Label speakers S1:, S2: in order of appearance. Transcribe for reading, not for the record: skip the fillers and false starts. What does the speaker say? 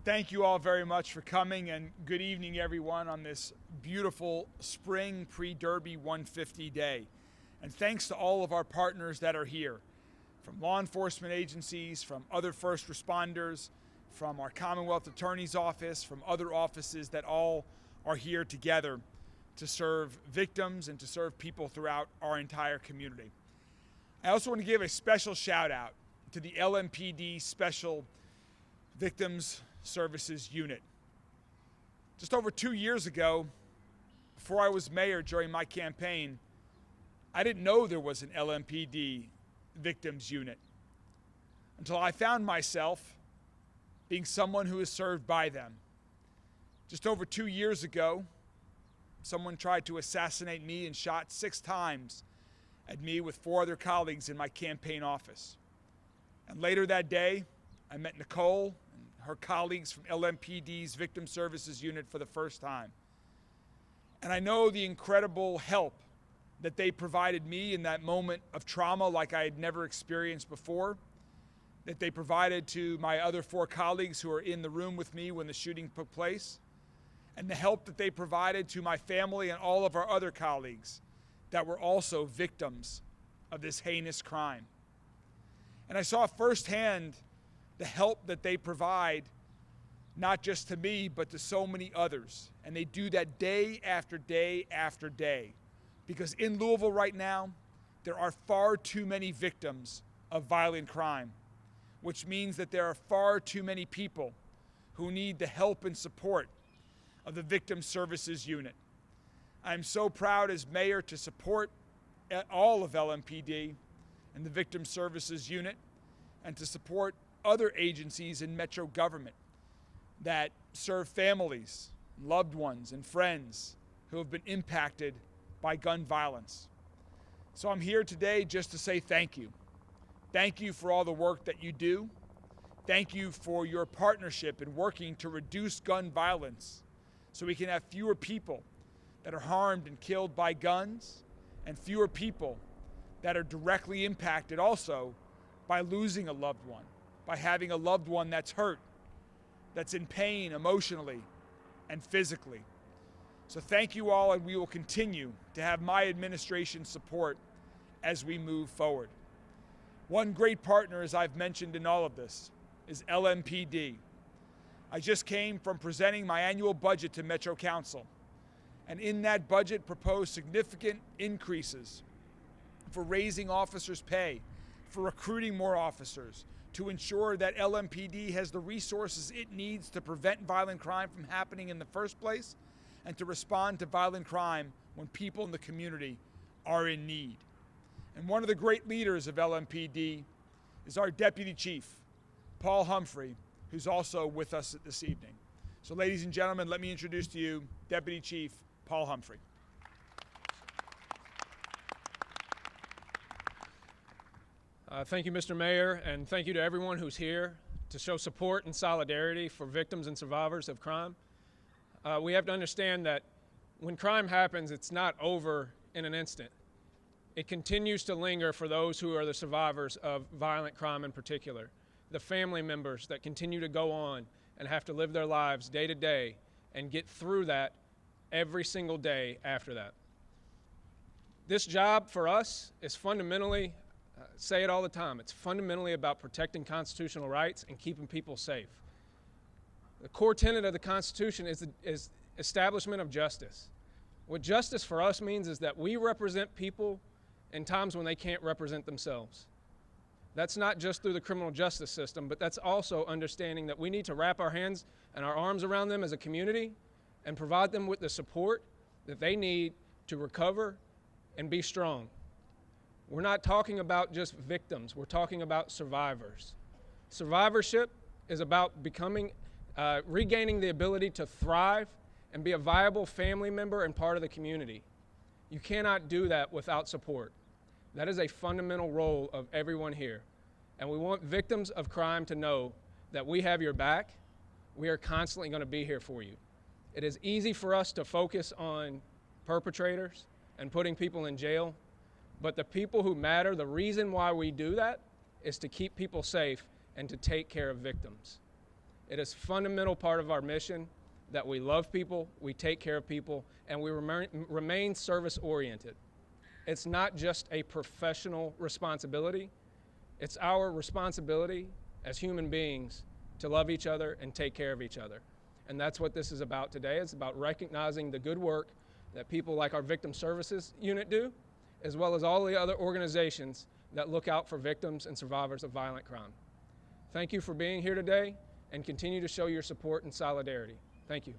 S1: Thank you all very much for coming, and good evening, everyone, on this beautiful spring pre-Derby 150 day. And thanks to all of our partners that are here, from law enforcement agencies, from other first responders, from our Commonwealth Attorney's Office, from other offices that all are here together to serve victims and to serve people throughout our entire community. I also want to give a special shout out to the LMPD Special Victims Services Unit. Just over 2 years ago, before I was mayor during my campaign, I didn't know there was an LMPD Victims Unit until I found myself being someone who is served by them. Just over 2 years ago, someone tried to assassinate me and shot 6 times at me with 4 other colleagues in my campaign office. And later that day, I met Nicole and her colleagues from LMPD's Victim Services Unit for the first time. And I know the incredible help that they provided me in that moment of trauma like I had never experienced before, that they provided to my other 4 colleagues who were in the room with me when the shooting took place, and the help that they provided to my family and all of our other colleagues that were also victims of this heinous crime. And I saw firsthand the help that they provide, not just to me, but to so many others. And they do that day after day after day. Because in Louisville right now, there are far too many victims of violent crime, which means that there are far too many people who need the help and support of the Victim Services Unit. I'm so proud as mayor to support all of LMPD and the Victim Services Unit, and to support other agencies in Metro government that serve families, loved ones, and friends who have been impacted by gun violence. So I'm here today just to say thank you. Thank you for all the work that you do. Thank you for your partnership in working to reduce gun violence so we can have fewer people that are harmed and killed by guns, and fewer people that are directly impacted also by losing a loved one, by having a loved one that's hurt, that's in pain emotionally and physically. So thank you all, and we will continue to have my administration's support as we move forward. One great partner, as I've mentioned in all of this, is LMPD. I just came from presenting my annual budget to Metro Council, and in that budget proposed significant increases for raising officers' pay, for recruiting more officers, to ensure that LMPD has the resources it needs to prevent violent crime from happening in the first place, and to respond to violent crime when people in the community are in need. And one of the great leaders of LMPD is our Deputy Chief, Paul Humphrey, who's also with us this evening. So ladies and gentlemen, let me introduce to you Deputy Chief Paul Humphrey.
S2: Thank you, Mr. Mayor, and thank you to everyone who's here to show support and solidarity for victims and survivors of crime. We have to understand that when crime happens, it's not over in an instant. It continues to linger for those who are the survivors of violent crime in particular, the family members that continue to go on and have to live their lives day to day and get through that every single day after that. This job for us is fundamentally, say it all the time, it's fundamentally about protecting constitutional rights and keeping people safe. The core tenet of the Constitution is establishment of justice. What justice for us means is that we represent people in times when they can't represent themselves. That's not just through the criminal justice system, but that's also understanding that we need to wrap our hands and our arms around them as a community and provide them with the support that they need to recover and be strong. We're not talking about just victims, we're talking about survivors. Survivorship is about regaining the ability to thrive and be a viable family member and part of the community. You cannot do that without support. That is a fundamental role of everyone here. And we want victims of crime to know that we have your back. We are constantly going to be here for you. It is easy for us to focus on perpetrators and putting people in jail, but the people who matter, the reason why we do that is to keep people safe and to take care of victims. It is a fundamental part of our mission that we love people, we take care of people, and we remain service-oriented. It's not just a professional responsibility. It's our responsibility as human beings to love each other and take care of each other. And that's what this is about today. It's about recognizing the good work that people like our Victim Services Unit do, as well as all the other organizations that look out for victims and survivors of violent crime. Thank you for being here today, and continue to show your support and solidarity. Thank you.